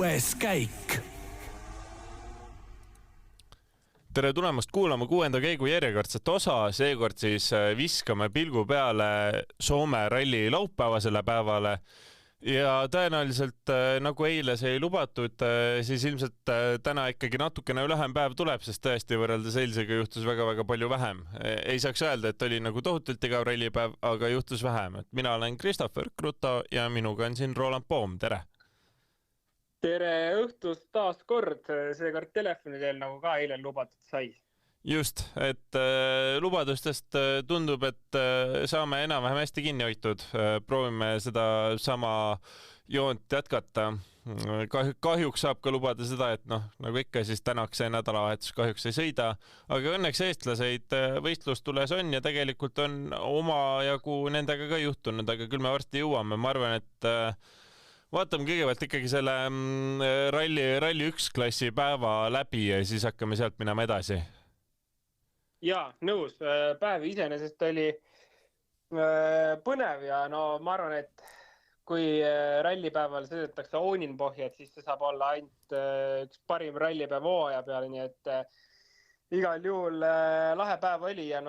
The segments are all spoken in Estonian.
6. käik. Tere tulemast kuulama 6. käigu järjekordset osa, seekord siis viskame pilgu peale Soome ralli laupäevasele päevale ja tõenäoliselt nagu eile see ei lubatud, siis ilmselt täna ikkagi natukene lühem päev tuleb, sest tõesti võrreldes eilsega juhtus väga-väga palju vähem. Ei saaks öelda, et oli nagu tohutult igav rallipäev, aga juhtus vähem. Mina olen Christopher Kruto ja minuga on siin Roland Poom, tere! Tere õhtust taas kord, seekord telefoni teel nagu ka eile lubatud sai. Just, et lubadustest tundub, et saame enam-vähem hästi kinni hoitud. Proovime seda sama joont jätkata. Kahjuks saab ka lubada seda, et nagu ikka, siis tänaks see nädalavahetus kahjuks ei sõida. Aga õnneks eestlaseid võistlustules on ja tegelikult on omajagu nendega ka juhtunud, aga küll me varsti jõuame. Ma arvan, et vaatame kõigepealt ikkagi selle ralli 1 klassi päeva läbi ja siis hakkame sealt minema edasi. Jaa, nõus. Päev iseenesest oli põnev ja ma arvan, et kui rallipäeval sõidetakse Ooninpohjad, siis see saab olla ainult üks parim rallipäev hooaja peale, nii et igal juhul lahe päev oli ja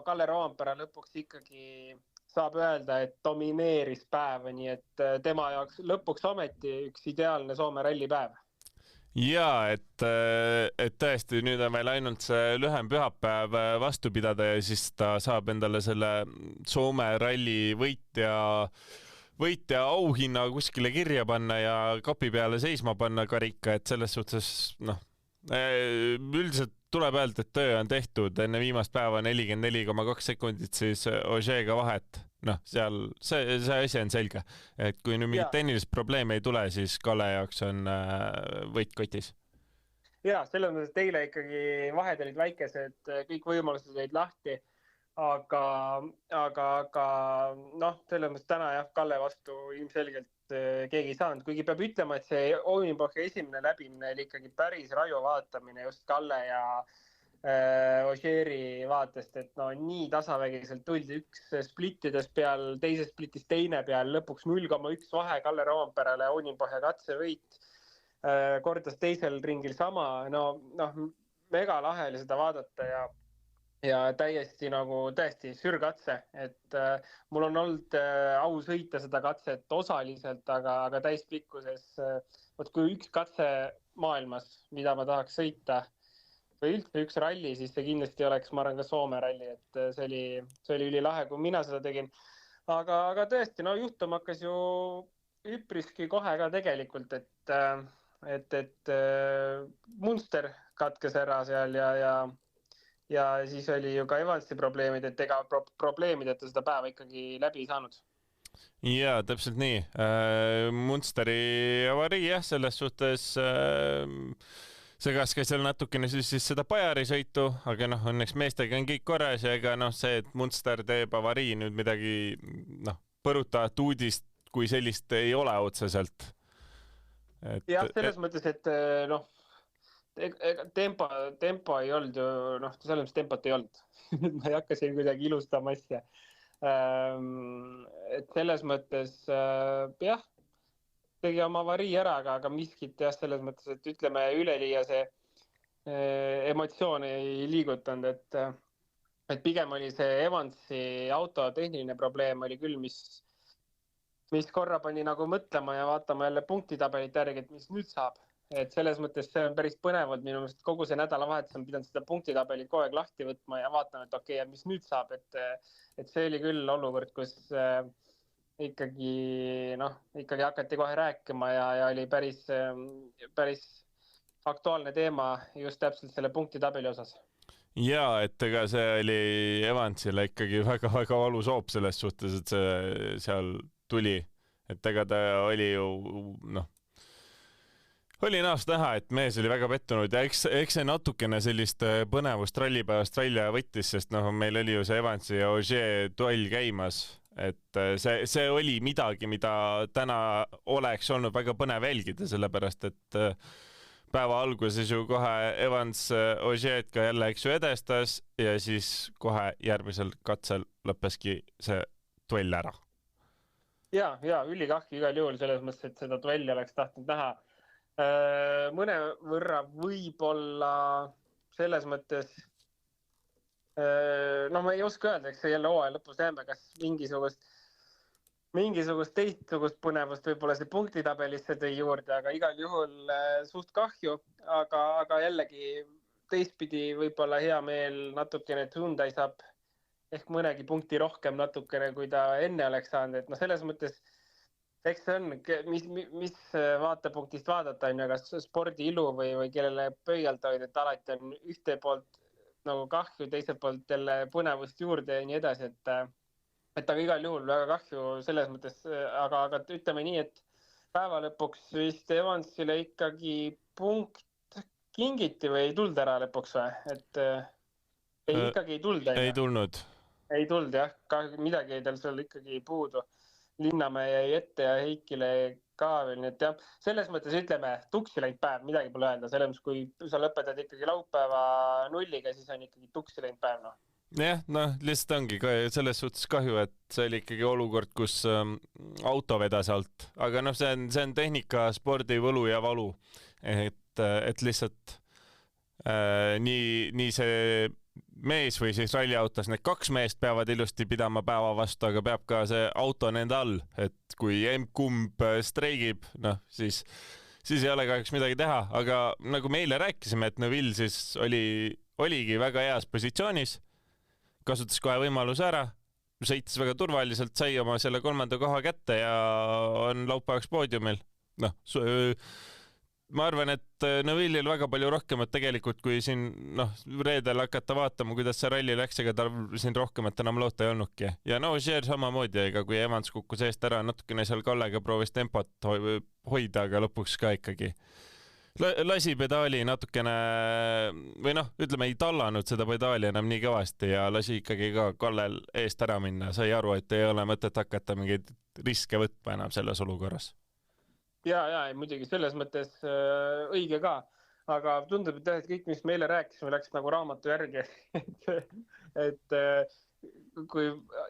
Kalle Roompere lõpuks ikkagi saab öelda, et domineeris päeva, nii et tema jaoks lõpuks ometi üks ideaalne Soome rallipäev. Jaa, et tõesti nüüd on meil ainult see lühem pühapäev vastu pidada ja siis ta saab endale selle Soome ralli võitja auhinna kuskile kirja panna ja kapi peale seisma panna karika, et selles suhtes üldiselt tuleb öelda, et töö on tehtud enne viimast päeva 44,2 sekundit siis Ožeega vahet. Seal see asi on selge, et kui nüüd mingit tehnilist probleemi ei tule, siis Kalle jaoks on võit kotis. Jaa, selles mõttes teile ikkagi vahed olid väikesed, kõik võimalused olid lahti, aga selles mõttes täna Kalle vastu ilmselgelt keegi ei saanud, kuigi peab ütlema, et see Ooninpohja esimene läbimine oli ikkagi päris raju vaatamine just Kalle ja Ožeeri vaatest, et nii tasavägiselt tuldi üks splittides peal, teises splittis teine peal, lõpuks 0,1 vahe Kalle Roomperele, Ooninpohja katsevõit, kordas teisel ringil sama, mega lahe oli seda vaadata ja täiesti sürkatse, et mul on olnud au sõita seda katset osaliselt, aga täispikkuses, kui üks katse maailmas, mida ma tahaks sõita, või üldse üks ralli, siis see kindlasti oleks, ma arvan, ka Soome ralli, et see oli ülilahe, kui mina seda tegin. Aga tõesti, juhtum hakkas ju üpriski kohe ka tegelikult, et Munster katkes ära seal ja siis oli ju ka Evansi probleemid, et ega probleemideta seda päeva ikkagi läbi ei saanud. Jaa, täpselt nii. Munsteri avarii, selles suhtes segas ka seal natukene siis seda Pajari sõitu, aga õnneks meestega on kõik korras ja ega see, et Munster teeb avarii nüüd midagi põrutavat uudist, kui sellist ei ole otseselt. Jah, selles mõttes, et tempo ei olnud ju, selles mõttes tempot ei olnud. Ma ei hakka siin kuidagi ilustama asja. Et selles mõttes, tegi oma avarii ära, aga miskit selles mõttes, et ütleme üleliia see emotsioon ei liigutanud, et pigem oli see Evansi auto tehniline probleem oli küll, mis korra pani nagu mõtlema ja vaatama jälle punktitabelit järgi, et mis nüüd saab. Et selles mõttes see on päris põnev, minu meelest kogu see nädalavahetus on pidanud seda punktitabelit kogu aeg lahti võtma ja vaatama, et okei, mis nüüd saab, et see oli küll olukord, kus ikkagi hakati kohe rääkima ja oli päris aktuaalne teema just täpselt selle punktitabeli osas. Jaa, et ega see oli Evansile ikkagi väga-väga valus hoop selles suhtes, et see seal tuli, et ega ta oli ju oli naast näha, et mees oli väga pettunud ja eks see natukene sellist põnevust rallipäevast välja võttis, sest meil oli ju see Evansi ja Ogier duell käimas, et see oli midagi, mida täna oleks olnud väga põnev jälgida, sellepärast et päeva alguses ju kohe Evans Ogier'd ka jälle edestas ja siis kohe järgmisel katsel lõppeski see duell ära. Ja ülikahki igal juhul selles mõttes, et seda duelli oleks tahtnud näha. Mõne võrra võib-olla selles mõttes, no ma ei oska öelda, eks see jälle hooaja lõpus näeme, kas mingisugust teistsugust põnevust võib-olla see punktitabelisse tõi juurde, aga igal juhul suht kahju, aga jällegi teistpidi võib-olla hea meel natukene, et Hyundai saab ehk mõnegi punkti rohkem natukene, kui ta enne oleks saanud, et no selles mõttes eks see on, mis vaatepunktist vaadata on, kas spordi ilu või kellele pöialt hoida, et alati on ühte poolt nagu kahju, teiselt poolt jälle põnevust juurde ja nii edasi, et aga igal juhul väga kahju selles mõttes, aga ütleme nii, et päeva lõpuks vist Evansile ikkagi punkt kingiti või ei tulnud ära lõpuks või, et ikkagi ei tulnud. Ei tulnud jah, midagi tal seal ikkagi puudu. Linnamäe jäi ette ja Heikile ka veel, nii et jah, selles mõttes ütleme, tuksi läinud päev, midagi pole öelda, selles mõttes, kui sa lõpetad ikkagi laupäeva nulliga, siis on ikkagi tuksi läinud päev, noh. Jah, lihtsalt ongi selles suhtes kahju, et see oli ikkagi olukord, kus auto vedas alt, aga see on tehnika, spordi võlu ja valu, et lihtsalt nii see mees või siis ralliautos, need kaks meest peavad ilusti pidama päeva vastu, aga peab ka see auto nende all, et kui kumb streigib, siis ei ole kahjuks midagi teha, aga nagu me eile rääkisime, et Neville siis oligi väga heas positsioonis, kasutas kohe võimaluse ära, sõitis väga turvaliselt, sai oma selle 3. koha kätte ja on laupäevaks poodiumil. Ma arvan, et Neville'il väga palju rohkemat tegelikult, kui siin reedel hakata vaatama, kuidas see ralli läks, ega tal siin rohkemat enam loota ei olnudki. Ja Ogier samamoodi, ega kui Evans kukkus eest ära, natukene seal Kallega proovis tempot hoida, aga lõpuks ka ikkagi lasi pedaali natukene või ütleme, ei tallanud seda pedaali enam nii kõvasti ja lasi ikkagi ka Kallel eest ära minna. Sai aru, et ei ole mõtet hakata mingeid riske võtma enam selles olukorras. Ja, muidugi selles mõttes õige ka, aga tundub, et kõik, mis meile rääkisime, läks nagu raamatu järgi, et kui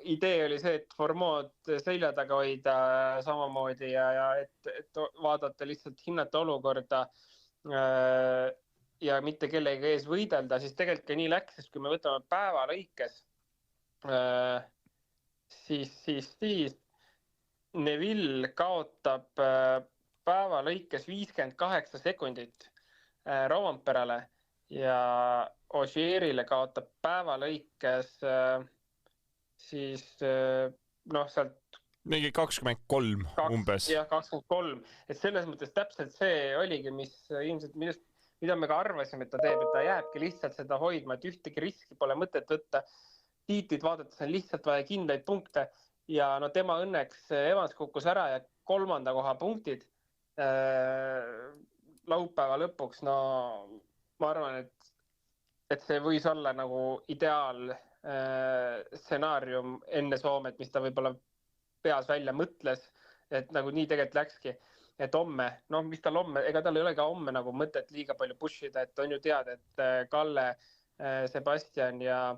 idee oli see, et formood selja taga hoida samamoodi ja et vaadata lihtsalt hinnata olukorda ja mitte kellega ees võidelda, siis tegelikult ka nii läks, sest kui me võtame päeva lõikes, siis Neville kaotab päeva lõikes 58 sekundit Rovanperale ja Ogierile kaotab päeva lõikes siis sealt mingi 23 umbes. Jah, 23. Et selles mõttes täpselt see oligi, mis ilmselt mida me ka arvasime, et ta teeb, et ta jääbki lihtsalt seda hoidma, et ühtegi riski pole mõtet võtta. Tiitlit vaadates on lihtsalt vaja kindlaid punkte ja tema õnneks Evans kukkus ära ja 3. koha punktid laupäeva lõpuks, ma arvan, et see võis olla nagu ideaal stsenaarium enne Soomet, mis ta võib-olla peas välja mõtles, et nagu nii tegelikult läkski, et homme, mis tal homme, ega tal ei ole ka homme nagu mõtet liiga palju pushida, et on ju teada, et Kalle, Sebastian ja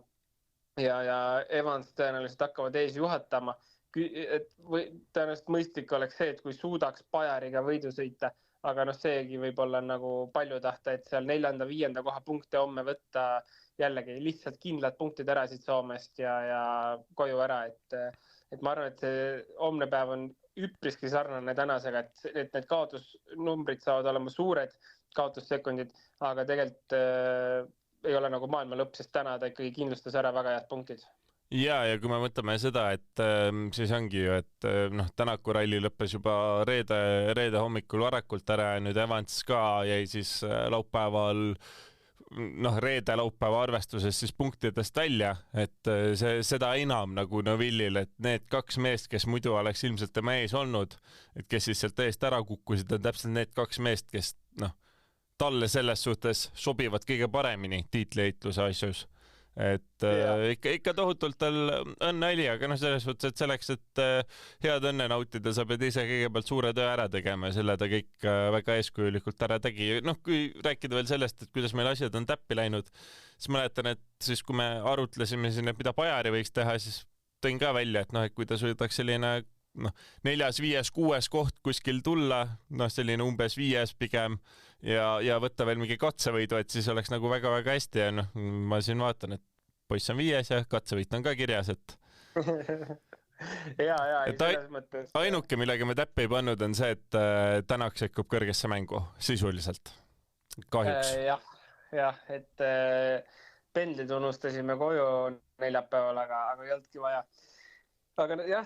Evans tõenäoliselt hakkavad ees juhatama. Tõenäoliselt mõistlik oleks see, et kui suudaks Bajariga võidu sõita, aga seegi võib olla nagu palju tahta, et seal 4. 5. koha punkte homme võtta jällegi lihtsalt kindlad punktid ära siit Soomest ja koju ära, et ma arvan, et see homne päev on üpriski sarnane tänasega, et need kaotusnumbrid saavad olema suured kaotussekundid, aga tegelikult ei ole nagu maailma lõpp, sest täna ta ikkagi kindlustas ära väga head punktid. Ja kui me mõtleme seda, et siis ongi ju, et Tänaku ralli lõppes juba reede hommikul varakult ära ja nüüd Evans ka jäi siis laupäeval reede laupäeva arvestuses siis punktidest välja, et seda enam nagu Neville'il, et need kaks meest, kes muidu oleks ilmselt tema ees olnud, et kes siis sealt eest ära kukkusid, on täpselt need kaks meest, kes talle selles suhtes sobivad kõige paremini tiitliheitluse asjus. Et ikka tohutult tal õnne oli, aga selles suhtes, et selleks, et head õnne nautida, sa pead ise kõigepealt suure töö ära tegema ja selle ta kõik väga eeskujulikult ära tegi. Kui rääkida veel sellest, et kuidas meil asjad on täppi läinud, siis mäletan, et siis kui me arutlesime siin, et mida Bajari võiks teha, siis tõin ka välja, et kui ta suudaks selline noh, 4., 5., 6. koht kuskil tulla, noh, selline umbes 5. pigem ja võtta veel mingi katsevõidu, et siis oleks nagu väga-väga hästi ja noh, ma siin vaatan, et poiss on 5. ja katsevõit on ka kirjas, et selles mõttes. Ainuke, millega me täppi ei pannud, on see, et Tänak sekkub kõrgesse mängu sisuliselt. Kahjuks. Jah, et pendlid unustasime koju neljapäeval, aga ei olnudki vaja. Aga jah,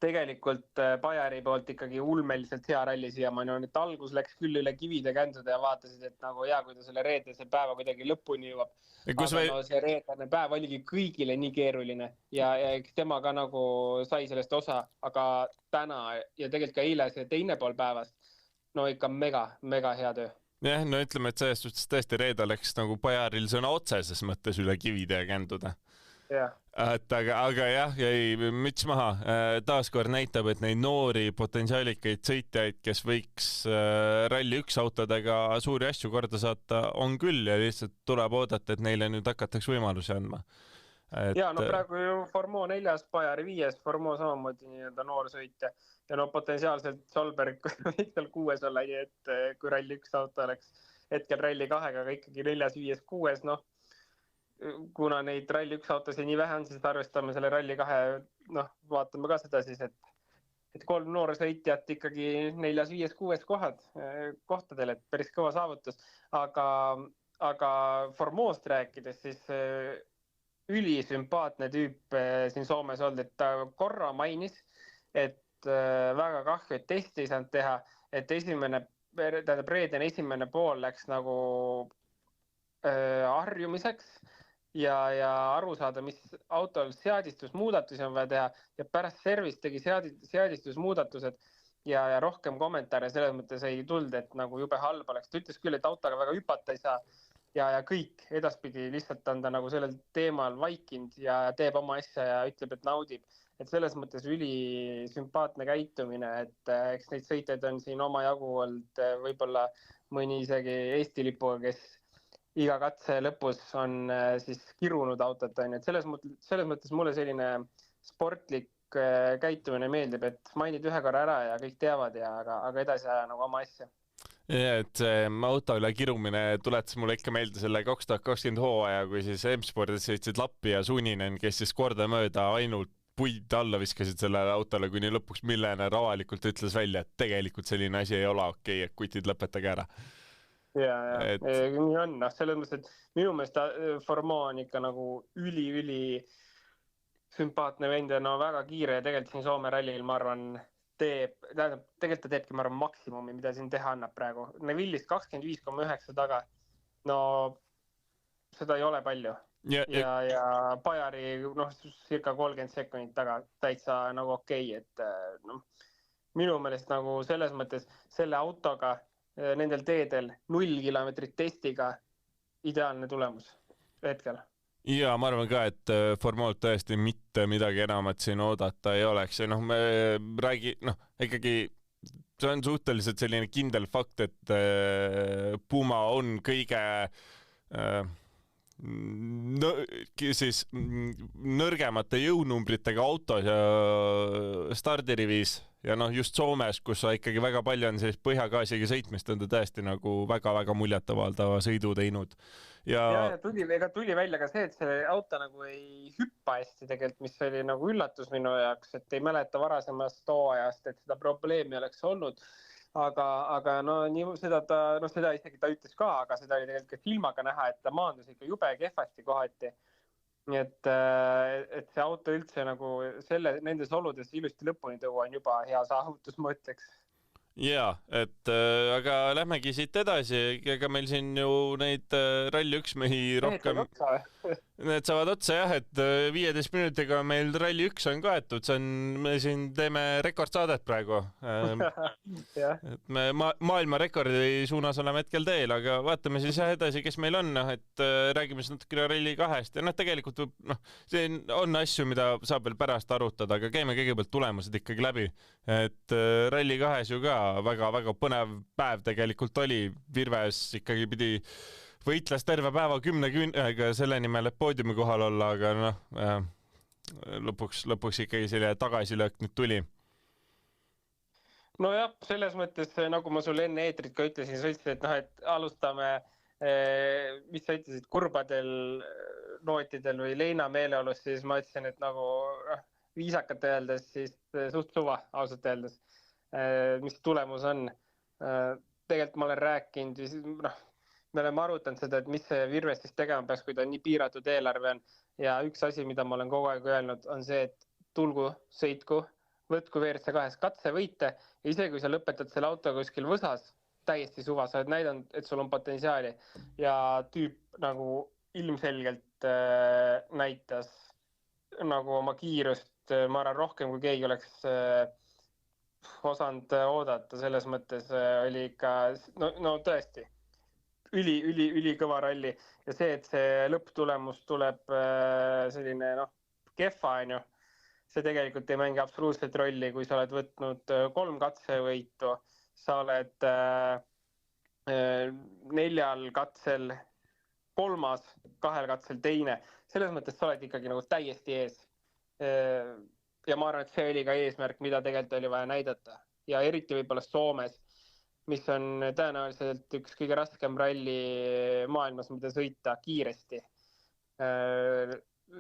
tegelikult Bajari poolt ikkagi ulmeliselt hea ralli siiamaani on, et algus läks küll üle kivide kändude ja vaatasid, et nagu hea, kui ta selle reedese päeva kuidagi lõpuni jõuab. Aga see reedene päev oligi kõigile nii keeruline ja eks tema ka nagu sai sellest osa, aga täna ja tegelikult ka eile see teine pool päevast, no ikka mega hea töö. Jah, no ütleme, et selles suhtes tõesti reeda läks nagu Bajaril sõna otseses mõttes üle kivide ja känduda. Aga jah, jäi müts maha. Taaskord näitab, et neid noori potentsiaalikaid sõitjaid, kes võiks Rally 1 autodega suuri asju korda saata, on küll ja lihtsalt tuleb oodata, et neile nüüd hakatakse võimalusi andma. Praegu ju Formo 4, Bajari 5, Formo samamoodi nii-öelda noor sõitja ja potentsiaalselt Solberg võiks seal 6 olla, nii et kui Rally 1 auto oleks hetkel Rally 2, aga ikkagi 4., 5., 6, noh, kuna neid Rally 1 autosid nii vähe on, siis arvestame selle Rally 2, noh, vaatame ka seda siis, et 3 noore sõitjat ikkagi 4., 5., 6 kohtadel, et päris kõva saavutus, aga Formost rääkides, siis ülisümpaatne tüüp siin Soomes olnud, et ta korra mainis, et väga kahju, et testi ei saanud teha, et reedene esimene pool läks nagu harjumiseks ja aru saada, mis autol seadistusmuudatusi on vaja teha ja pärast service tegi seadistusmuudatused ja rohkem kommentaare selles mõttes ei tulnud, et nagu jube halb oleks. Ta ütles küll, et autoga väga hüpata ei saa ja kõik edaspidi lihtsalt on ta nagu sellel teemal vaikinud ja teeb oma asja ja ütleb, et naudib. Et selles mõttes ülisümpaatne käitumine, et eks neid sõitjaid on siin oma jagu olnud võib-olla mõni isegi Eesti lipuga, kes iga katse lõpus on siis kirunud autot. Et selles mõttes mulle selline sportlik käitumine meeldib, et mainid ühe korra ära ja kõik teavad, aga edasi aja nagu oma asja. Ja, et see auto üle kirumine tuletas mulle ikka meelde selle 2020 hooaja, kui siis M-spordis sõitsid Lappi ja Suuninen, kes siis kordamööda ainult puid alla viskasid sellele autole, kuni lõpuks Millener avalikult ütles välja, et tegelikult selline asi ei ole okei, et kutid lõpetage ära. Nii on, selles mõttes, et minu meelest Formo on ikka nagu üli sümpaatne vend ja no väga kiire ja tegelikult siin Soome rallil, ma arvan, tegelikult ta teebki, ma arvan, maksimumi, mida siin teha annab praegu. Neville'ist 25,9 taga, no seda ei ole palju. Ja Bajari, circa 30 sekundit taga täitsa nagu okei, et minu meelest nagu selles mõttes selle autoga nendel teedel 0 kilomeetrit testiga ideaalne tulemus hetkel. Ja ma arvan ka, et Formolt tõesti mitte midagi enamat siin oodata ei oleks ja me ikkagi see on suhteliselt selline kindel fakt, et Puma on kõige siis nõrgemate jõunumbritega autos ja stardirivis ja just Soomes, kus ikkagi väga palju on sellist põhjagaasiga sõitmist, on ta tõesti nagu väga-väga muljetavaldava sõidu teinud. Ja tuli välja ka see, et see auto nagu ei hüppa hästi tegelikult, mis oli nagu üllatus minu jaoks, et ei mäleta varasemast hooajast, et seda probleemi oleks olnud. Aga seda isegi ta ütles ka, aga seda oli tegelikult ka filmaga näha, et ta maandus ikka jube kehvasti kohati. Nii et see auto üldse nagu nendes oludes ilusti lõpuni tõua on juba hea saavutus, ma ütleks. Jaa, aga lähmegi siit edasi, ega meil siin ju neid Rally 1 mehi rohkem... Need saavad otsa jah, et 15 minutiga meil Rally 1 on kaetud, me siin teeme rekordsaadet praegu. Et me maailma rekordi suunas oleme hetkel teel, aga vaatame siis edasi, kes meil on, et räägime siis natukene Rally 2-st ja tegelikult siin on asju, mida saab veel pärast arutada, aga käime kõigepealt tulemused ikkagi läbi. Et Rally 2 ju ka väga-väga põnev päev tegelikult oli, Virves ikkagi pidi võitles terve päeva 10 küünega selle nimel, et poodiumi kohal olla, aga lõpuks ikkagi selline tagasilöök nüüd tuli. Nojah, selles mõttes, nagu ma sulle enne eetrit ka ütlesin, sa ütlesid, et et alustame, mis sa ütlesid, kurbadel nootidel või leina meeleolus, siis ma ütlesin, et nagu viisakalt öeldes, siis suht suva, ausalt öeldes, mis tulemus on. Tegelikult ma olen rääkinud, me oleme arutanud seda, et mis see Virves siis tegema peaks, kui ta nii piiratud eelarve on. Ja üks asi, mida ma olen kogu aeg öelnud, on see, et tulgu, sõitku, võtku WRC2 katsevõite ja isegi kui sa lõpetad selle auto kuskil Võsas, täiesti suva, sa oled näidanud, et sul on potentsiaali ja tüüp nagu ilmselgelt näitas nagu oma kiirust, ma arvan, rohkem kui keegi oleks osanud oodata, selles mõttes oli ikka, no tõesti, üli kõva ralli ja see, et see lõpptulemus tuleb selline kehva, on ju, see tegelikult ei mängi absoluutselt rolli, kui sa oled võtnud 3 katsevõitu, sa oled 4 katsel 3, 2 katsel 2. Selles mõttes sa oled ikkagi nagu täiesti ees. Ja ma arvan, et see oli ka eesmärk, mida tegelikult oli vaja näidata. Ja eriti võib-olla Soomes, mis on tõenäoliselt üks kõige raskem ralli maailmas, mida sõita kiiresti.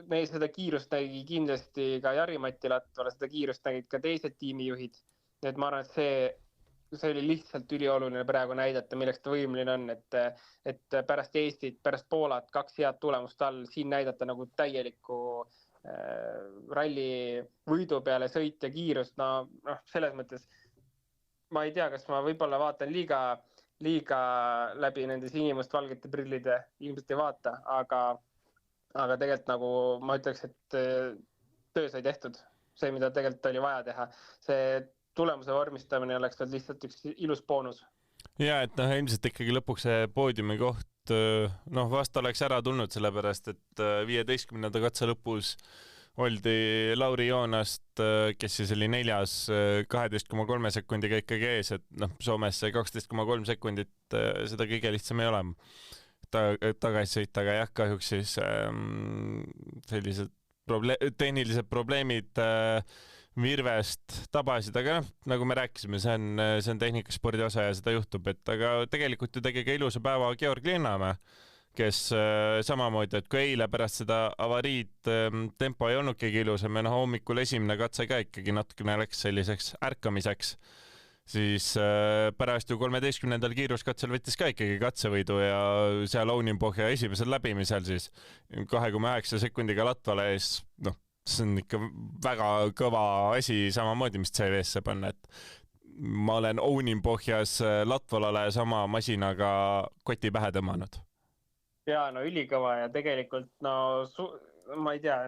Meil seda kiirust nägi kindlasti ka Jari-Matti Latvala, seda kiirust nägid ka teised tiimijuhid. Nii et ma arvan, et see oli lihtsalt ülioluline praegu näidata, milleks ta võimeline on, et pärast Eestit, pärast Poolat 2 head tulemust all siin näidata nagu täielikku ralli võidu peale sõit ja kiirust. Selles mõttes ma ei tea, kas ma võib-olla vaatan liiga läbi nende sinimustvalgete prillide, ilmselt ei vaata, aga tegelikult nagu ma ütleks, et töö sai tehtud, see, mida tegelikult oli vaja teha. See tulemuse vormistamine oleks lihtsalt üks ilus boonus. Ja, et ilmselt ikkagi lõpuks see poodiumi koht vast oleks ära tulnud, sellepärast, et 15. katse lõpus oldi Lauri Joonast, kes siis oli 4. 12,3 sekundiga ikkagi ees, et Soomes see 12,3 sekundit, seda kõige lihtsam ei ole tagasi sõita, aga jah, kahjuks siis sellised tehnilised probleemid Virvest tabasid, aga nagu me rääkisime, see on tehnikaspordi osa ja seda juhtub, aga tegelikult ju tegi ka ilusa päeva Georg Linnamäe, kes samamoodi, et kui eile pärast seda avariid tempo ei olnud kõige ilusam ja hommikul esimene katse ka ikkagi natukene läks selliseks ärkamiseks, siis pärast ju 13. kiiruskatsel võttis ka ikkagi katsevõidu ja seal Ouninpohja esimesel läbimisel siis 2,9 sekundiga Latvala ees, see on ikka väga kõva asi samamoodi, mis CV-sse panna, et ma olen Ouninpohjas Latvalale sama masinaga koti pähe tõmmanud. Ja ülikõva ja tegelikult ma ei tea,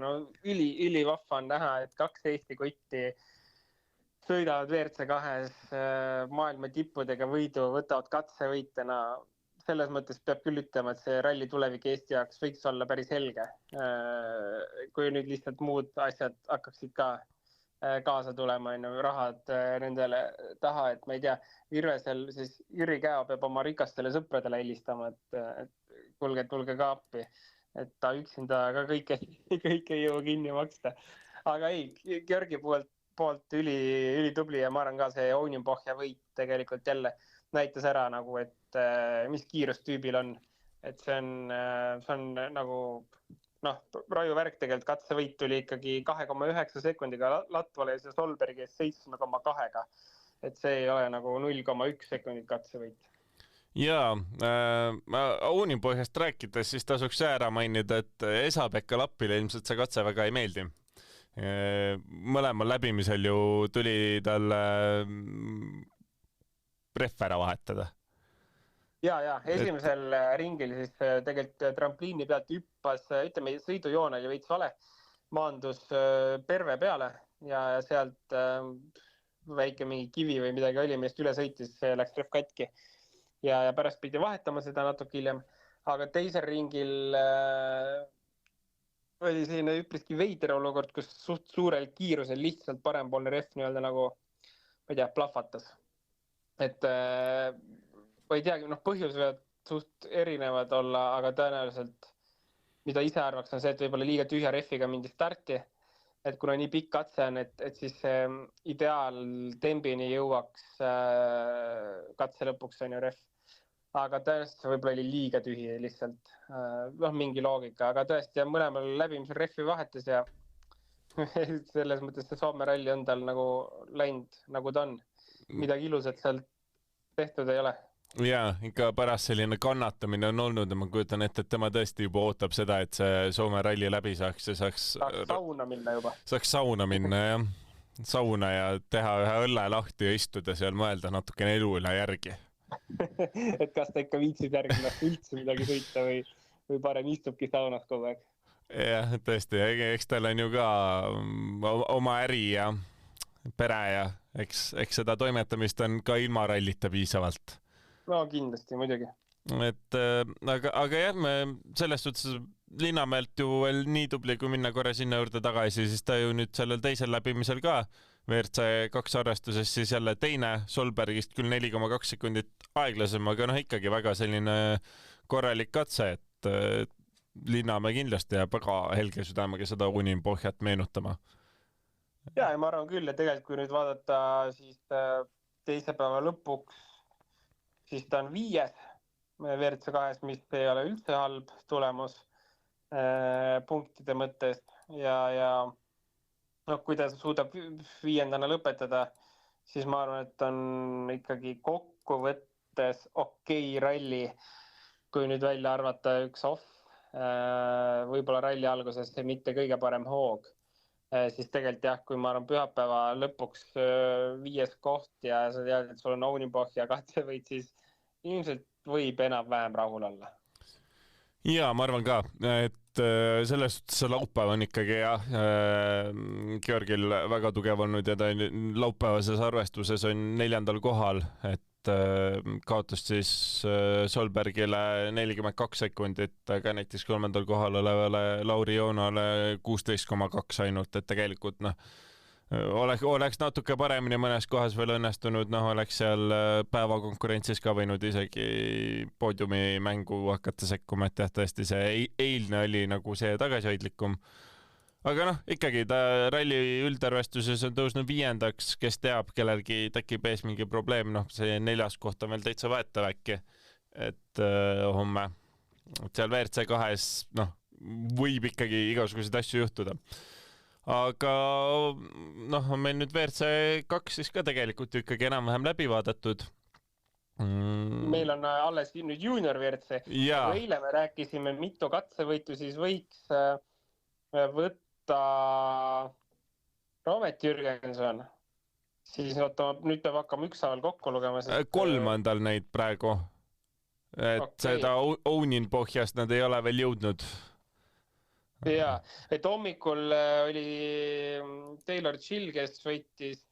üli vahva on näha, et 2 Eesti kotti sõidavad WRC2-s maailma tippudega võidu, võtavad katsevõitena. Selles mõttes peab küll ütlema, et see ralli tulevik Eesti jaoks võiks olla päris helge. Kui nüüd lihtsalt muud asjad hakkaksid ka kaasa tulema, rahad nendele taha, et ma ei tea, Virvesel siis Jüri Käo peab oma rikastele sõpradele helistama, et tulge ka appi, et ta üksinda ka kõike ei jõua kinni maksta. Aga ei, Georgi poolt üli tubli ja ma arvan ka see Ouninpohja võit tegelikult jälle näitas ära nagu, et mis kiirustüübil on, et see on nagu raju värk tegelikult, katsevõit tuli ikkagi 2,9 sekundiga Latvale ja Solbergi 7,2-ga, et see ei ole nagu 0,1 sekundit katsevõit. Jaa, Ouninpohjast rääkides siis tasuks see ära mainida, et Esa-Pekka Lappile ilmselt see katse väga ei meeldi. Mõlemal läbimisel ju tuli talle rehv ära vahetada. Ja, esimesel ringil siis tegelikult trampliini pealt hüppas, ütleme, sõidujoon oli veits vale, maandus perve peale ja sealt väike mingi kivi või midagi oli, millest üle sõitis, läks rehv katki. Ja pärast pidi vahetama seda natuke hiljem, aga teisel ringil oli selline üpriski veider olukord, kus suht suurel kiirusel lihtsalt parempoolne rehv nii-öelda nagu, ma ei tea, plahvatas. Et ma ei teagi, põhjus võivad suht erinevad olla, aga tõenäoliselt, mida ise arvaks, on see, et võib-olla liiga tühja rehviga mindi starti et kuna nii pikk katse on, et siis ideaaltembini jõuaks katse lõpuks on ju ref. Aga tõesti võib-olla oli liiga tühi lihtsalt, mingi loogika, aga tõesti ja mõlemal läbimisel refi vahetas ja selles mõttes see Soome ralli on tal nagu läinud nagu ta on. Midagi ilusat sealt tehtud ei ole. Jaa, ikka pärast selline kannatamine on olnud ja ma kujutan ette, et tema tõesti juba ootab seda, et see Soome ralli läbi saaks ja saaks sauna minna juba. Saaks sauna minna, jah. Sauna ja teha ühe õlle lahti ja istuda seal, mõelda natukene elu üle järgi. Et kas ta ikka viitsib järgmine üldse midagi sõita või parem istubki saunas kogu aeg. Jah, tõesti, eks tal on ju ka oma äri ja pere ja eks seda toimetamist on ka ilma rallita piisavalt. No kindlasti, muidugi. Aga jah, me selles suhtes Linnamäelt ju veel nii tubli, kui minna korra sinna juurde tagasi, siis ta ju nüüd sellel teisel läbimisel ka WRC 2 arvestuses siis jälle teine Solbergist küll 4,2 sekundit aeglasem, aga ikkagi väga selline korralik katse, et Linnamäe kindlasti jääb väga helge südamega seda Uninpohjat meenutama. Ja ma arvan küll, et tegelikult kui nüüd vaadata siis teise päeva lõpuks, siis ta on 5. WRC 2, mis ei ole üldse halb tulemus punktide mõttes ja kui ta suudab 5. lõpetada, siis ma arvan, et on ikkagi kokkuvõttes okei ralli, kui nüüd välja arvata üks off, võib-olla ralli alguses see mitte kõige parem hoog. Siis tegelikult jah, kui ma arvan pühapäeva lõpuks 5. koht ja sa tead, et sul on Uninpohja katsevõit, siis ilmselt võib enam-vähem rahul olla. Ja ma arvan ka, et selles suhtes see laupäev on ikkagi Georgil väga tugev olnud ja ta laupäevases arvestuses on 4. kohal, et kaotas siis Solbergile 42 sekundit, aga näiteks 3. kohal olevale Lauri Joonale 16,2 ainult, et tegelikult oleks natuke paremini mõnes kohas veel õnnestunud, oleks seal päevakonkurentsis ka võinud isegi poodiumi mängu hakata sekkuma, et jah, tõesti see eilne oli nagu see tagasihoidlikum. Aga ikkagi ta ralli üldarvestuses on tõusnud 5., kes teab, kellelgi tekib ees mingi probleem, see 4. koht on veel täitsa vaetav äkki, et homme, et seal WRC 2 võib ikkagi igasuguseid asju juhtuda. Aga on meil nüüd WRC 2 siis ka tegelikult ju ikkagi enam-vähem läbi vaadatud. Meil on alles nüüd junior WRC. Eile me rääkisime mitu katsevõitu, siis võiks võtta Romet Jürgenson. Siis nüüd peab hakkama ükshaaval kokku lugema. 3 on tal neid praegu. Et seda Uninpohjast nad ei ole veel jõudnud. Jaa, et hommikul oli Taylor Chill, kes võitis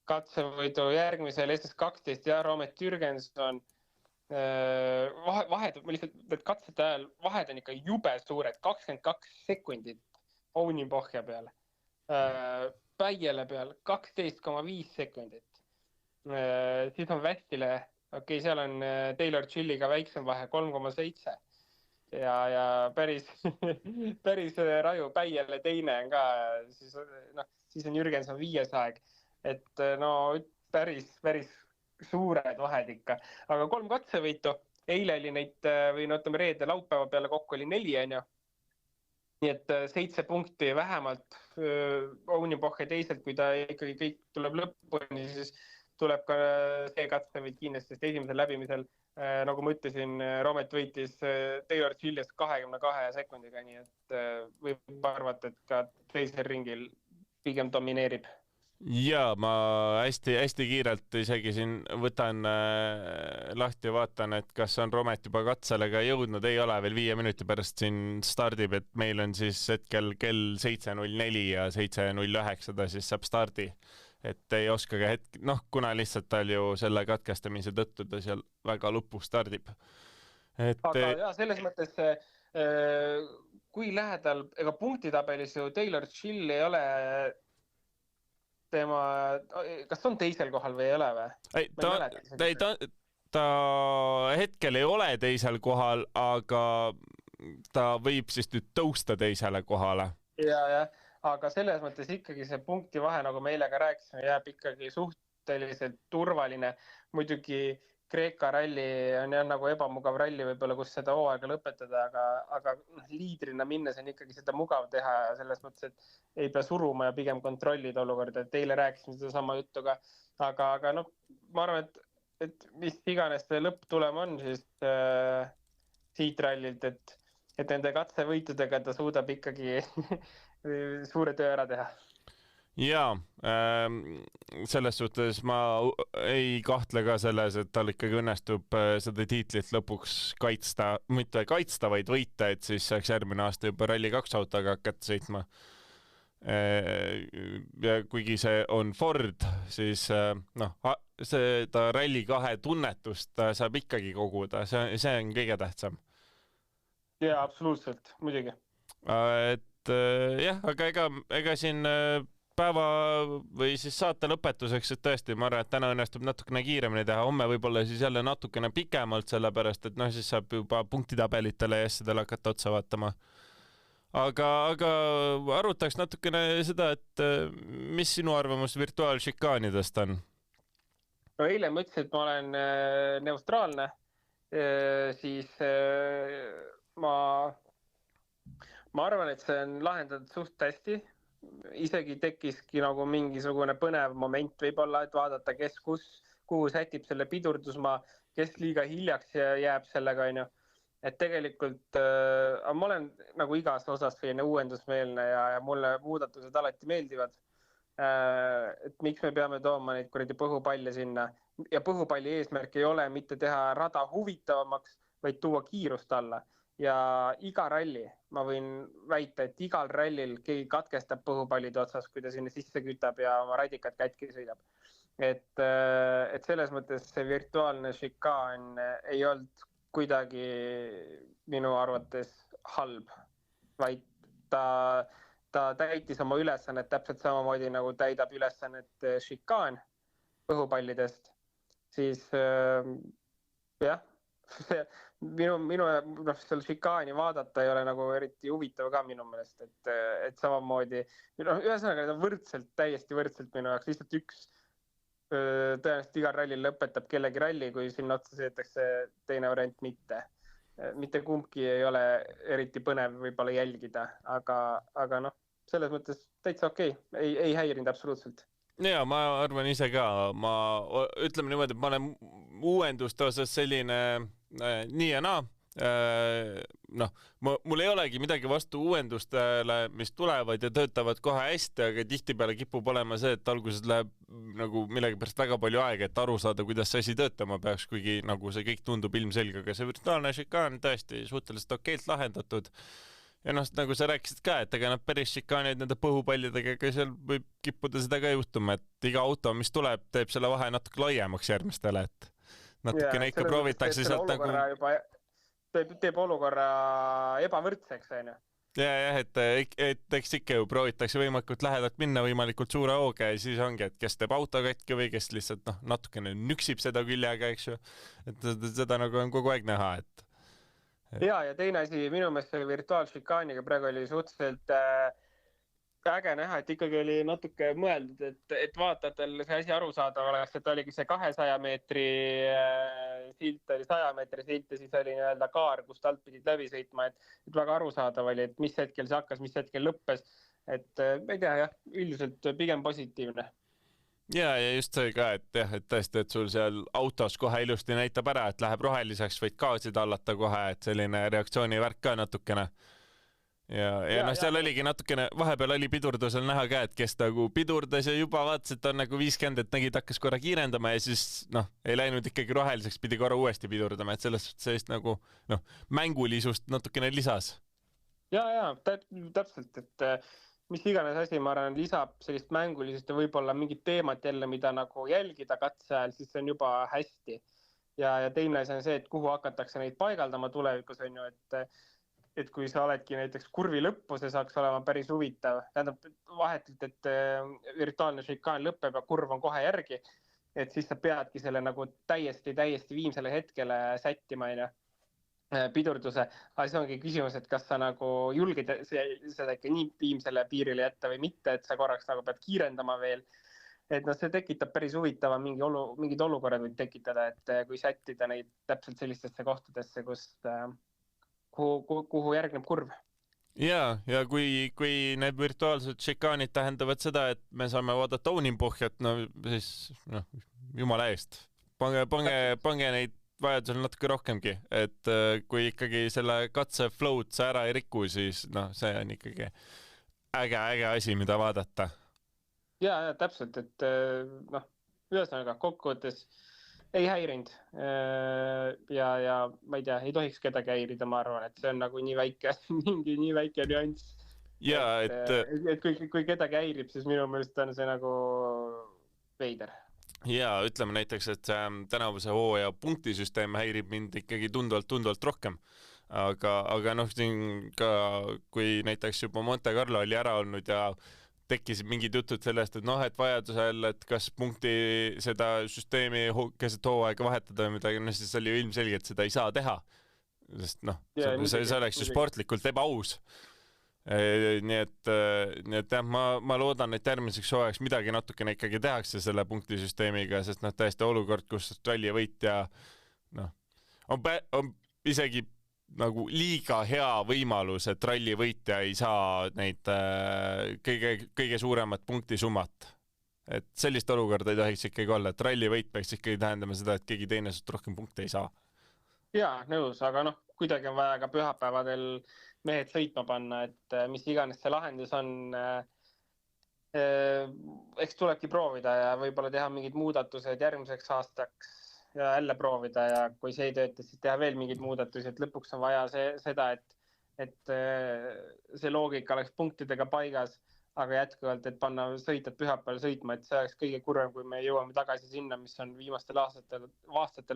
katsevõidu järgmisel SS12 ja Romet Jürgenson. Vahed, lihtsalt need katsete ajal vahed on ikka jube suured, 22 sekundit Uninpohja peale. Päiele peal 12,5 sekundit. Siis on Västile, seal on Taylor Chilliga väiksem vahe 3,7. Ja päris raju Päiele teine on ka, siis on Jürgenson 5. aeg. Et päris suured vahed ikka. Aga 3 katsevõitu, eile oli neid, reede laupäeva peale kokku oli 4, on ju. Nii et 7 punkti vähemalt Uninpohja teiselt, kui ta ikkagi kõik tuleb lõpuni, siis tuleb ka see katsevõit kindlasti, sest esimesel läbimisel, nagu ma ütlesin, Romet võitis Taylor Chillist 22 sekundiga, nii et võib arvata, et ka teisel ringil pigem domineerib. Ja ma hästi kiirelt isegi siin võtan lahti ja vaatan, et kas on Romet juba katsele ka jõudnud, ei ole veel 5 minuti pärast siin stardib, et meil on siis hetkel kell 7.04 ja 7.09 ta siis saab stardi, et ei oska ka kuna lihtsalt tal ju selle katkestamise tõttu ta seal väga lõpus stardib. Aga jah, selles mõttes, kui lähedal, ega punktitabelis ju Taylor Chill ei ole kas on teisel kohal või ei ole või? Ta hetkel ei ole teisel kohal, aga ta võib siis nüüd tõusta teisele kohale. Ja, aga selles mõttes ikkagi see punkti vahe, nagu me eile ka rääkisime, jääb ikkagi suhteliselt turvaline. Muidugi Kreeka ralli on jah nagu ebamugav ralli võib-olla, kus seda hooaega lõpetada, aga liidrina minnes on ikkagi seda mugav teha ja selles mõttes, et ei pea suruma ja pigem kontrollida olukorda, et eile rääkisime seda sama juttu ka, aga noh, ma arvan, et mis iganes see lõpptulem on siis siit rallilt, et nende katsevõitudega ta suudab ikkagi suure töö ära teha. Jaa, selles suhtes ma ei kahtle ka selles, et tal ikkagi õnnestub seda tiitlit lõpuks kaitsta, mitte kaitsta, vaid võita, et siis saaks järgmine aasta juba Rally2 autoga hakata sõitma. Ja kuigi see on Ford, siis seda Rally2 tunnetust ta saab ikkagi koguda, see on kõige tähtsam. Jaa, absoluutselt, muidugi. Et jah, aga ega siin päeva või siis saate lõpetuseks, et tõesti, ma arvan, et täna õnnestub natukene kiiremini teha, homme võib-olla siis jälle natukene pikemalt, sellepärast et siis saab juba punktitabelitele ja asjadele hakata otsa vaatama. Aga arutaks natukene seda, et mis sinu arvamus virtuaalšikaanidest on? No eile ma ütlesin, et ma olen neutraalne, siis ma arvan, et see on lahendatud suht hästi. Isegi tekkiski nagu mingisugune põnev moment võib-olla, et vaadata, kes kuhu sätib selle pidurdusmaa, kes liiga hiljaks jääb sellega, on ju. Et tegelikult ma olen nagu igas osas selline uuendusmeelne ja mulle muudatused alati meeldivad. Et miks me peame tooma neid kuradi põhupalle sinna ja põhupalli eesmärk ei ole mitte teha rada huvitavamaks, vaid tuua kiirust alla. Ja iga ralli, ma võin väita, et igal rallil keegi katkestab põhupallide otsas, kui ta sinna sisse kütab ja oma radikat kätki sõidab. Et selles mõttes see virtuaalne šikaan ei olnud kuidagi minu arvates halb, vaid ta täitis oma ülesannet täpselt samamoodi nagu täidab ülesannet šikaan põhupallidest, siis jah, minu seal šikaani vaadata ei ole nagu eriti huvitav ka minu meelest, et samamoodi, ühesõnaga need on võrdselt, täiesti võrdselt minu jaoks, lihtsalt üks tõenäoliselt igal rallil lõpetab kellegi ralli, kui sinna otsa sõidetakse teine variant mitte. Mitte kumbki ei ole eriti põnev võib-olla jälgida, aga selles mõttes täitsa okei. Ei häirinud absoluutselt. Ja ma arvan ise ka, ütleme niimoodi, et ma olen uuenduste osas selline nii ja naa. Mul ei olegi midagi vastu uuendustele, mis tulevad ja töötavad kohe hästi, aga tihtipeale kipub olema see, et alguses läheb nagu millegi pärast väga palju aega, et aru saada, kuidas see asi töötama peaks, kuigi nagu see kõik tundub ilmselge, aga see virtuaalne šikaan tõesti suhteliselt okeilt lahendatud. Ja nagu sa rääkisid ka, et ega nad päris šikaanid nende põhupallidega, aga seal võib kippuda seda ka juhtuma, et iga auto, mis tuleb, teeb selle vahe natuke laiemaks järgmistele, et natukene ikka proovitakse sealt nagu... Teeb olukorra ebavõrdseks, on ju. Ja, et eks ikka ju proovitakse võimalikult lähedalt minna võimalikult suure hooga ja siis ongi, et kes teeb auto katki või kes lihtsalt natukene nüksib seda küljega, eks ju. Et seda nagu on kogu aeg näha, et... Ja teine asi, minu meelest selle virtuaalšikaaniga praegu oli suhteliselt äge näha, et ikkagi oli natuke mõeldud, et vaatajatel see asi arusaadav oleks, et oligi see 200 meetri silt, oli 100 meetri silt ja siis oli nii-öelda kaar, kust alt pidid läbi sõitma, et väga arusaadav oli, et mis hetkel see hakkas, mis hetkel lõppes. Et ma ei tea, jah, üldiselt pigem positiivne. Ja just see ka, et tõesti, et sul seal autos kohe ilusti näitab ära, et läheb roheliseks, võid gaasid allata kohe, et selline reaktsioonivärk ka natukene. Ja seal oligi natukene, vahepeal oli pidurdusel näha ka, et kes nagu pidurdas ja juba vaatas, et on nagu 50, et nägid, hakkas korra kiirendama ja siis ei läinud ikkagi roheliseks, pidi korra uuesti pidurdama, et sellest sellist nagu mängulisust natukene lisas. Ja, täpselt, et mis iganes asi, ma arvan, lisab sellist mängulisust ja võib-olla mingit teemat jälle, mida nagu jälgida katse ajal, siis see on juba hästi. Ja teine asi on see, et kuhu hakatakse neid paigaldama tulevikus, on ju, et kui sa oledki näiteks kurvi lõppu, see saaks olema päris huvitav. Tähendab vahetult, et virtuaalne šikaan lõpeb ja kurv on kohe järgi, et siis sa peadki selle nagu täiesti viimsele hetkele sättima. pidurduse, aga siis ongi küsimus, et kas sa nagu julged seda ikka nii viimsele piirile jätta või mitte, et sa korraks nagu pead kiirendama veel. Et noh, see tekitab päris huvitava mingid olukorrad võib tekitada, et kui sättida neid täpselt sellistesse kohtadesse, kuhu järgneb kurv. Ja kui need virtuaalsed šikaanid tähendavad seda, et me saame vaadata Onimpohjat, no siis jumala eest, pange neid vajadusel natuke rohkemgi, et kui ikkagi selle katse flow'd sa ära ei riku, siis see on ikkagi äge asi, mida vaadata. Ja täpselt, et ühesõnaga kokkuvõttes ei häirinud ja ma ei tea, ei tohiks kedagi häirida, ma arvan, et see on nagu nii väike nüanss. Ja, et kui kedagi häirib, siis minu meelest on see nagu veider. Ja ütleme näiteks, et tänavuse hooaja punktisüsteem häirib mind ikkagi tunduvalt rohkem. Aga siin ka, kui näiteks juba Monte Carlo oli ära olnud ja tekkisid mingid jutud sellest, et et vajadusel, et kas punkti seda süsteemi keset hooaega vahetada või midagi, siis oli ju ilmselgelt seda ei saa teha. Sest see oleks ju sportlikult ebaaus. Nii et jah, ma loodan, et järgmiseks hooajaks midagi natukene ikkagi tehakse selle punktisüsteemiga, sest täiesti olukord, kus ralli võitja on isegi nagu liiga hea võimalus, et ralli võitja ei saa neid kõige suuremat punktisummat. Et sellist olukorda ei tohiks ikkagi olla, et ralli võit peaks ikkagi tähendama seda, et keegi teine rohkem punkte ei saa. Jaa, nõus, aga kuidagi on vaja ka pühapäevadel mehed sõitma panna, et mis iganes see lahendus on, eks tulebki proovida ja võib-olla teha mingid muudatused järgmiseks aastaks ja jälle proovida ja kui see ei tööta, siis teha veel mingid muudatused, et lõpuks on vaja seda, et see loogika oleks punktidega paigas, aga jätkuvalt, et panna sõitjad pühapäeval sõitma, et see oleks kõige kurvem, kui me jõuame tagasi sinna, mis on viimastel aastatel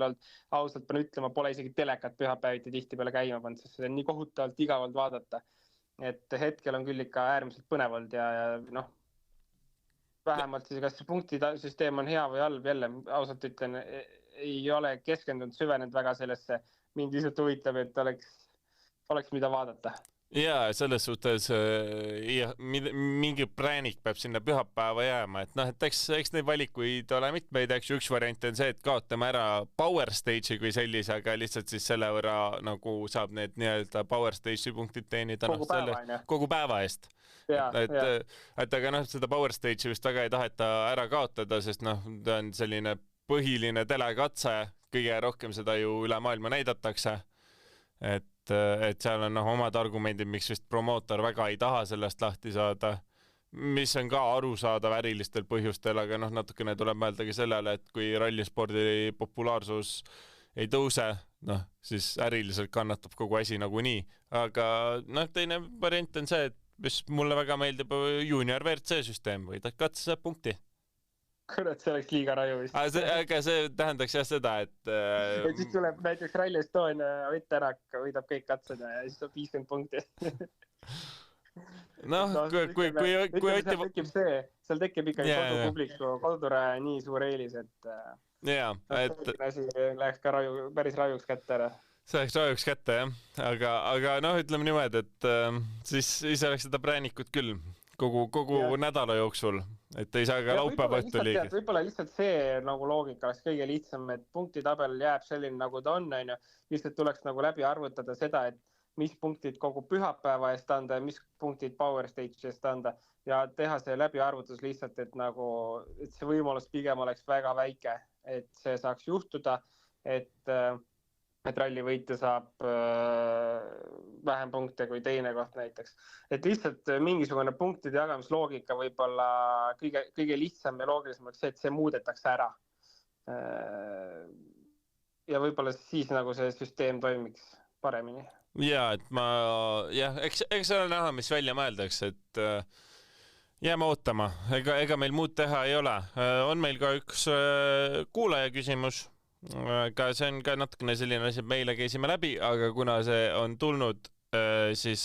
olnud. Ausalt pean ütlema, pole isegi telekat pühapäeviti tihtipeale käima pannud, sest seda on nii kohutavalt igavalt vaadata. Et hetkel on küll ikka äärmiselt põnev olnud ja vähemalt siis, kas see punktisüsteem on hea või halb, jälle ausalt ütlen, ei ole keskendunud süvenenud väga sellesse. Mind lihtsalt huvitab, et oleks mida vaadata. Ja selles suhtes mingi präänik peab sinna pühapäeva jääma, et eks neid valikuid ole mitmeid, üks variant on see, et kaotame ära Power Stage'i kui sellise, aga lihtsalt siis selle võrra nagu saab need nii-öelda Power Stage'i punktid teenida kogu päeva eest. Et aga seda Power Stage'i vist väga ei taheta ära kaotada, sest ta on selline põhiline telekatse, kõige rohkem seda ju üle maailma näidatakse, et seal on omad argumendid, miks vist promootor väga ei taha sellest lahti saada, mis on ka arusaadav ärilistel põhjustel, aga natukene tuleb mõelda ka sellele, et kui rallispordi populaarsus ei tõuse, siis äriliselt kannatab kogu asi nagunii. Aga teine variant on see, et mis mulle väga meeldib junior WRC süsteem, võidad katse saab punkti. Kurat, see oleks liiga raju vist. Aga see tähendaks jah seda, et siis tuleb näiteks Rally Estonia Ott Tänak võidab kõik katsed ja siis saab 50 punkti. Seal tekib ikkagi kodutule nii suur eelis, et läheks ka päris rajuks kätte ära. See läheks rajuks kätte, jah. Aga ütleme niimoodi, et siis oleks seda präänikut küll kogu nädala jooksul, et ei saa ka laupäeva õhtu liigid. Võib-olla lihtsalt see nagu loogika oleks kõige lihtsam, et punktitabel jääb selline nagu ta on, lihtsalt tuleks nagu läbi arvutada seda, et mis punktid kogu pühapäeva eest anda ja mis punktid Power Stage eest anda ja teha see läbiarvutus lihtsalt, et see võimalus pigem oleks väga väike, et see saaks juhtuda, et ralli võitja saab vähem punkte kui teine koht näiteks. Et lihtsalt mingisugune punktide jagamisloogika võib-olla kõige lihtsam ja loogilisem oleks see, et see muudetakse ära. Ja võib-olla siis nagu see süsteem toimiks paremini. Ja, et eks ole näha, mis välja mõeldakse, et jääme ootama. Ega meil muud teha ei ole. On meil ka üks kuulaja küsimus. Aga see on ka natukene selline asi, et meile käisime läbi, aga kuna see on tulnud, siis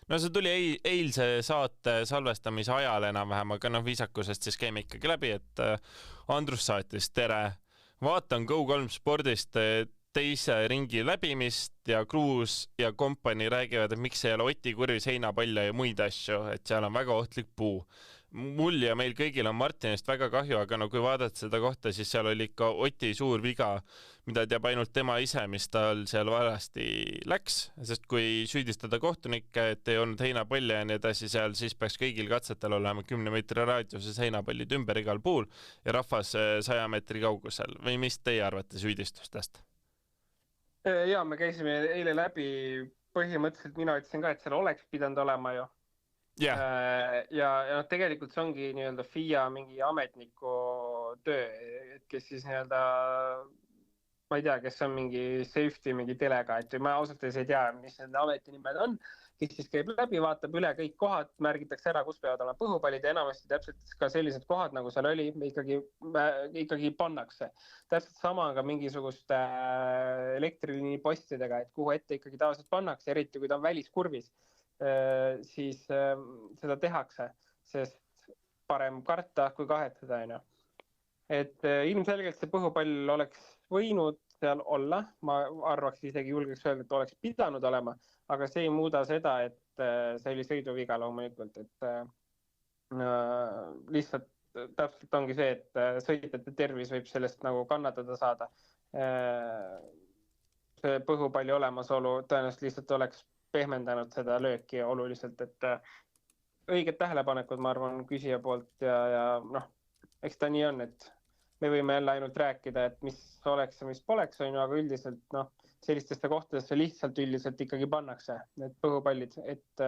see tuli eilse saate salvestamise ajal enam-vähem, aga viisakusest siis käime ikkagi läbi, et Andrus saatis, tere, vaatan Go3 spordist teise ringi läbimist ja Kruus ja kompanii räägivad, et miks ei ole Oti kurvis heinapalle ja muid asju, et seal on väga ohtlik puu. Mul ja meil kõigil on Martinist väga kahju, aga no kui vaadata seda kohta, siis seal oli ikka Oti suur viga, mida teab ainult tema ise, mis tal seal varasti läks, sest kui süüdistada kohtunikke, et ei olnud heinapalle ja nii edasi seal, siis peaks kõigil katsetel olema 10 meetri raadiuses heinapallid ümber igal puul ja rahvas 100 meetri kaugusel. Või mis teie arvate süüdistustest? Ja me käisime eile läbi, põhimõtteliselt mina ütlesin ka, et seal oleks pidanud olema ju. Yeah. Ja tegelikult see ongi nii-öelda FIA mingi ametniku töö, kes siis nii-öelda, ma ei tea, kes on mingi safety, mingi delegaat või ma ausalt ei tea, mis nende ametinimed on, kes siis käib läbi, vaatab üle kõik kohad, märgitakse ära, kus peavad olema põhupallid ja enamasti täpselt ka sellised kohad, nagu seal oli, ikkagi pannakse. Täpselt sama on ka mingisuguste elektriliini postidega, et kuhu ette ikkagi tavaliselt pannakse, eriti kui ta on väliskurvis. Siis seda tehakse, sest parem karta kui kahetada, on ju. Et ilmselgelt see põhupall oleks võinud seal olla, ma arvaks isegi julgeks öelda, et oleks pidanud olema, aga see ei muuda seda, et see oli sõiduviga loomulikult, et lihtsalt täpselt ongi see, et sõitjate tervis võib sellest nagu kannatada saada. See põhupalli olemasolu tõenäoliselt lihtsalt oleks pehmendanud seda lööki oluliselt, et õiged tähelepanekud, ma arvan, küsija poolt ja eks ta nii on, et me võime jälle ainult rääkida, et mis oleks ja mis poleks, aga üldiselt sellistesse kohtadesse lihtsalt üldiselt ikkagi pannakse need põhupallid, et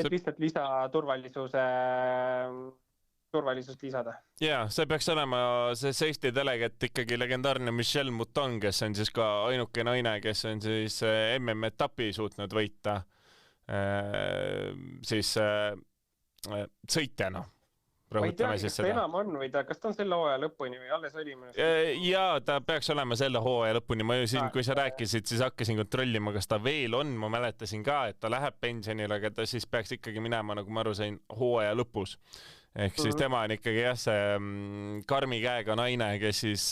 lihtsalt turvalisust lisada. Jaa, see peaks olema see safety delegate ikkagi legendaarne Michelle Mouton, kes on siis ka ainuke naine, kes on siis MM-etapi suutnud võita siis sõitjana. Ma ei tea, kas ta enam on või kas ta on selle hooaja lõpuni või alles oli? Jaa, ta peaks olema selle hooaja lõpuni. Ma ju siin, kui sa rääkisid, siis hakkasin kontrollima, kas ta veel on. Ma mäletasin ka, et ta läheb pensionile, aga ta siis peaks ikkagi minema, nagu ma aru sain, hooaja lõpus. Ehk siis tema on ikkagi see karmi käega naine, kes siis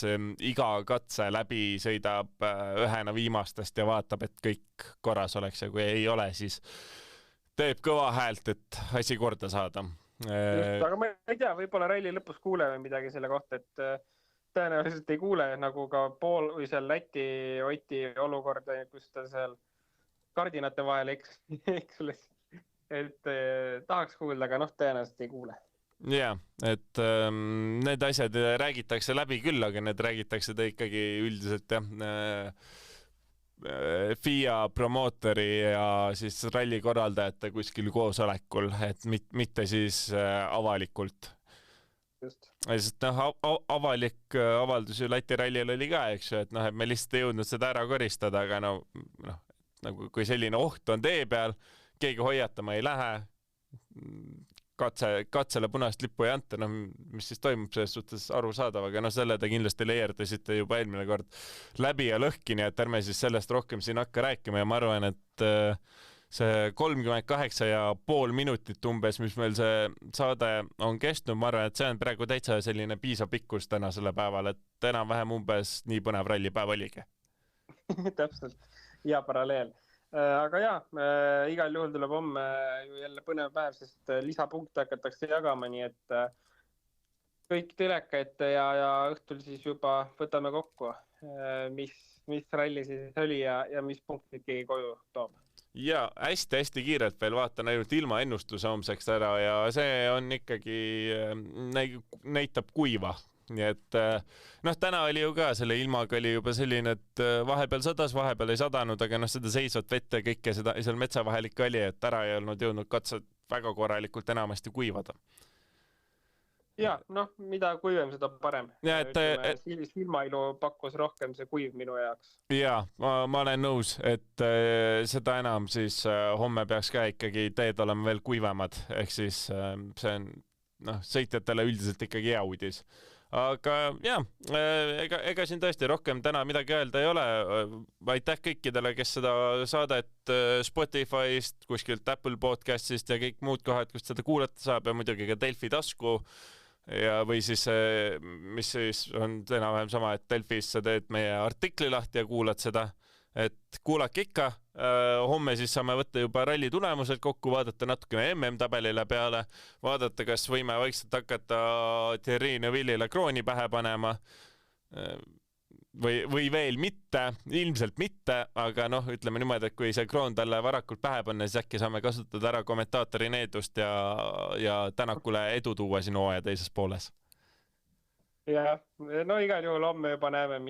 iga katse läbi sõidab ühena viimastest ja vaatab, et kõik korras oleks ja kui ei ole, siis teeb kõva häält, et asi korda saada. Just, aga ma ei tea, võib-olla ralli lõpus kuuleme midagi selle kohta, et tõenäoliselt ei kuule nagu ka või seal Läti Oti olukorda, kus ta seal kardinate vahel eksules, et tahaks kuulda, aga tõenäoliselt ei kuule. Jaa, et need asjad räägitakse läbi küll, aga need räägitakse ta ikkagi üldiselt FIA promootori ja siis ralli korraldajate kuskil koosolekul, et mitte siis avalikult. Just. Sest avalik avaldus ju Läti rallil oli ka, eks ju, et et me lihtsalt ei jõudnud seda ära koristada, aga nagu kui selline oht on tee peal, keegi hoiatama ei lähe, katsele punast lippu ei anta, mis siis toimub selles suhtes arusaadav, aga selle te kindlasti leerdasite juba eelmine kord läbi ja lõhki, nii et ärme siis sellest rohkem siin hakka rääkima ja ma arvan, et see 38,5 minutit umbes, mis meil see saade on kestnud, ma arvan, et see on praegu täitsa selline piisav pikkus tänasele päeval, et enam-vähem umbes nii põnev rallipäev oligi. Täpselt, hea paralleel. Aga igal juhul tuleb homme jälle põnev päev, sest lisapunkte hakatakse jagama, nii et kõik teleka ette ja õhtul siis juba võtame kokku, mis ralli siis oli ja mis punktid keegi koju toob. Ja hästi-hästi kiirelt veel vaatan ainult ilma ennustuse homseks ära ja see on ikkagi näitab kuiva. Nii et täna oli ju ka selle ilmaga oli juba selline, et vahepeal sadas, vahepeal ei sadanud, aga seda seisvat vette kõike seda seal metsa vahel ikka oli, et ära ei olnud jõudnud katsed väga korralikult enamasti kuivada. Ja, mida kuivem, seda parem. Silmailu pakkus rohkem see kuiv minu jaoks. Ja, ma olen nõus, et seda enam siis homme peaks ka ikkagi teed olema veel kuivemad, ehk siis see on sõitjatele üldiselt ikkagi hea uudis. Aga ega siin tõesti rohkem täna midagi öelda ei ole. Aitäh kõikidele, kes seda saadet Spotify'st, kuskilt Apple Podcast'ist ja kõik muud kohad, kust seda kuulata saab ja muidugi ka Delfi tasku ja või siis mis siis on enam-vähem sama, et Delfis sa teed meie artikli lahti ja kuulad seda, et kuulake ikka. Homme siis saame võtta juba ralli tulemused kokku, vaadata natukene MM-tabelile peale, vaadata, kas võime vaikselt hakata Thierry Neuvillile krooni pähe panema või veel mitte, ilmselt mitte, aga noh, ütleme niimoodi, et kui see kroon talle varakult pähe panna, siis äkki saame kasutada ära kommentaatori needust ja Tänakule edu tuua siin hooaja teises pooles. jah, no igal juhul homme juba näeme,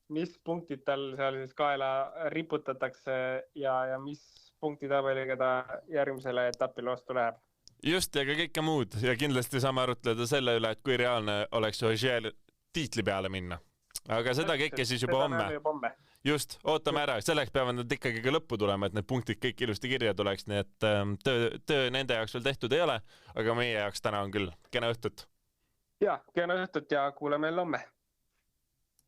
mis punktid tal seal siis kaela riputatakse ja mis punktitabeliga ta järgmisele etapile vastu läheb. Just, ja ka kõike muud ja kindlasti saame arutleda selle üle, et kui reaalne oleks Ogier tiitli peale minna. Aga seda kõike siis juba homme. Just, ootame ära. Selleks peavad nad ikkagi ka lõppu tulema, et need punktid kõik ilusti kirja tuleks, nii et töö nende jaoks veel tehtud ei ole, aga meie jaoks täna on küll. Kena õhtut! Ja, kena õhtut ja kuuleme jälle homme!